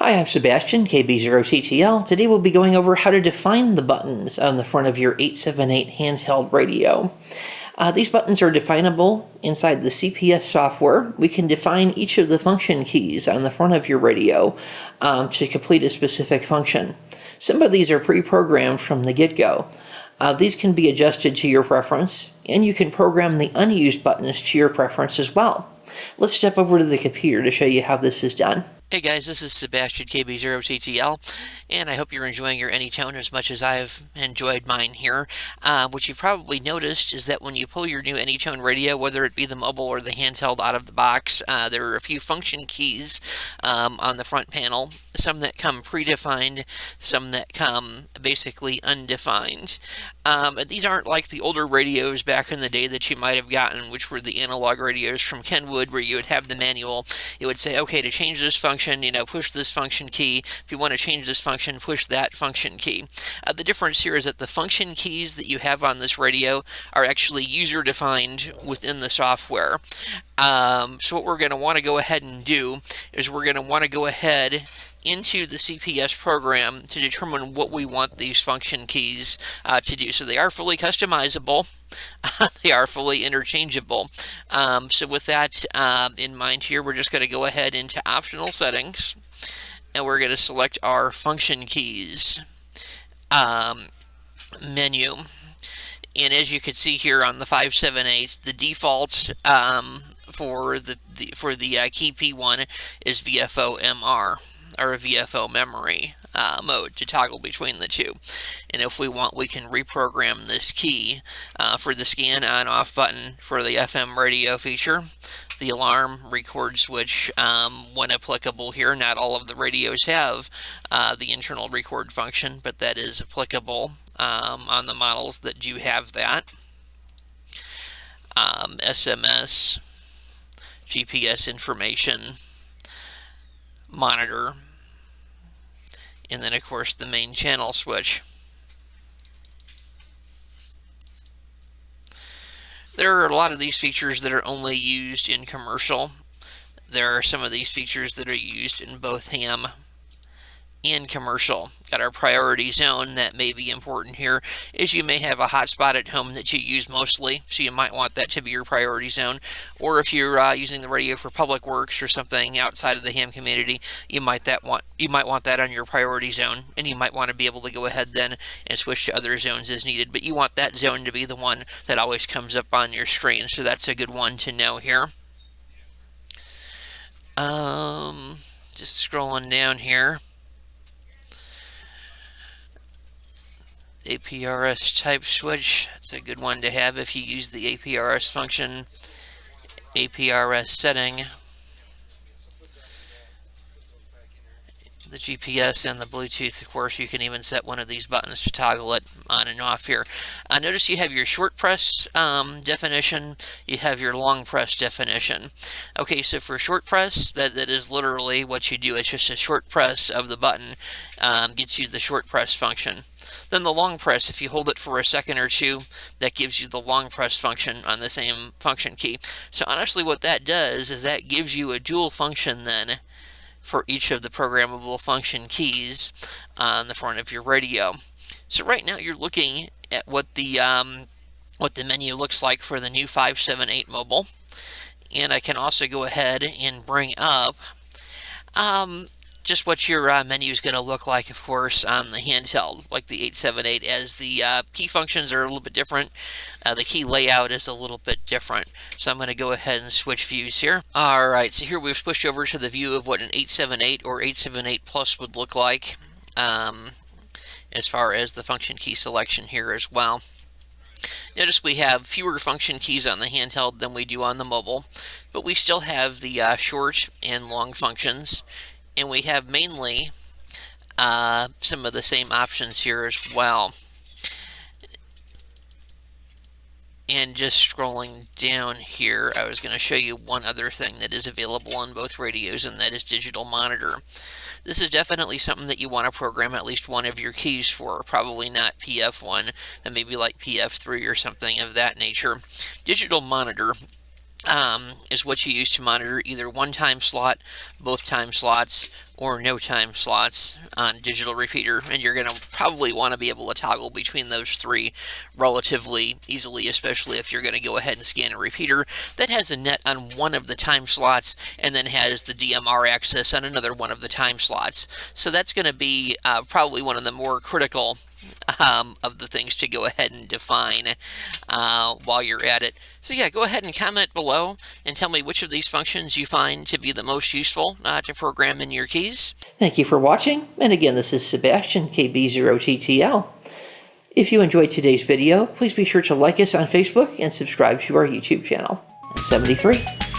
Hi, I'm Sebastian, KB0TTL. Today we'll be going over how to define the buttons on the front of your 878 handheld radio. These buttons are definable inside the CPS software. We can define each of the function keys on the front of your radio to complete a specific function. Some of these are pre-programmed from the get-go. These can be adjusted to your preference, and you can program the unused buttons to your preference as well. Let's step over to the computer to show you how this is done. Hey guys, this is Sebastian, KB0TTL, and I hope you're enjoying your AnyTone as much as I've enjoyed mine here. What you've probably noticed is that when you pull your new AnyTone radio, whether it be the mobile or the handheld out of the box, there are a few function keys on the front panel, some that come predefined, some that come basically undefined. These aren't like the older radios back in the day that you might have gotten, which were the analog radios from Kenwood, where you would have the manual. It would say, okay, to change this function, push this function key. If you want to change this function, push that function key. The difference here is that the function keys that you have on this radio are actually user-defined within the software. So what we're going to want to go ahead and do is we're going to want to go ahead into the CPS program to determine what we want these function keys to do. So they are fully customizable. They are fully interchangeable. So with that in mind here, we're just going to go ahead into optional settings, and we're going to select our function keys menu. And as you can see here on the 578, the default for the key P1 is VFO-MR, or VFO memory mode, to toggle between the two. And if we want, we can reprogram this key for the scan on-off button for the FM radio feature, the alarm record switch when applicable here. Not all of the radios have the internal record function, but that is applicable on the models that do have that. SMS, GPS information, monitor, and then of course the main channel switch. There are a lot of these features that are only used in commercial. There are some of these features that are used in both ham and commercial. Got our priority zone that may be important here, is you may have a hotspot at home that you use mostly, so you might want that to be your priority zone. Or if you're using the radio for public works or something outside of the ham community, you might want that on your priority zone, and you might want to be able to go ahead then and switch to other zones as needed. But you want that zone to be the one that always comes up on your screen, so that's a good one to know here. Just scrolling down here. APRS type switch, that's a good one to have if you use the APRS function, APRS setting, the GPS and the Bluetooth. Of course, you can even set one of these buttons to toggle it on and off here. Notice you have your short press definition, you have your long press definition. Okay, so for short press, that is literally what you do. It's just a short press of the button gets you the short press function. Then the long press, if you hold it for a second or two, that gives you the long press function on the same function key. So honestly, what that does is that gives you a dual function then for each of the programmable function keys on the front of your radio. So right now you're looking at what the menu looks like for the new 578 mobile, and I can also go ahead and bring up just what your menu is going to look like, of course, on the handheld, like the 878, as the key functions are a little bit different. The key layout is a little bit different. So I'm going to go ahead and switch views here. Alright, so here we've switched over to the view of what an 878 or 878 Plus would look like, as far as the function key selection here as well. Notice we have fewer function keys on the handheld than we do on the mobile, but we still have the short and long functions. And we have mainly some of the same options here as well. And just scrolling down here, I was going to show you one other thing that is available on both radios, and that is digital monitor. This is definitely something that you want to program at least one of your keys for, probably not PF1, and maybe like PF3 or something of that nature. Digital monitor is what you use to monitor either one time slot, both time slots, or no time slots on digital repeater, and you're going to probably want to be able to toggle between those three relatively easily, especially if you're going to go ahead and scan a repeater that has a net on one of the time slots and then has the DMR access on another one of the time slots. So that's going to be probably one of the more critical of the things to go ahead and define while you're at it. So yeah, go ahead and comment below and tell me which of these functions you find to be the most useful to program in your keys. Thank you for watching, and again, this is Sebastian, KB0TTL. If you enjoyed today's video, please be sure to like us on Facebook and subscribe to our YouTube channel. 73.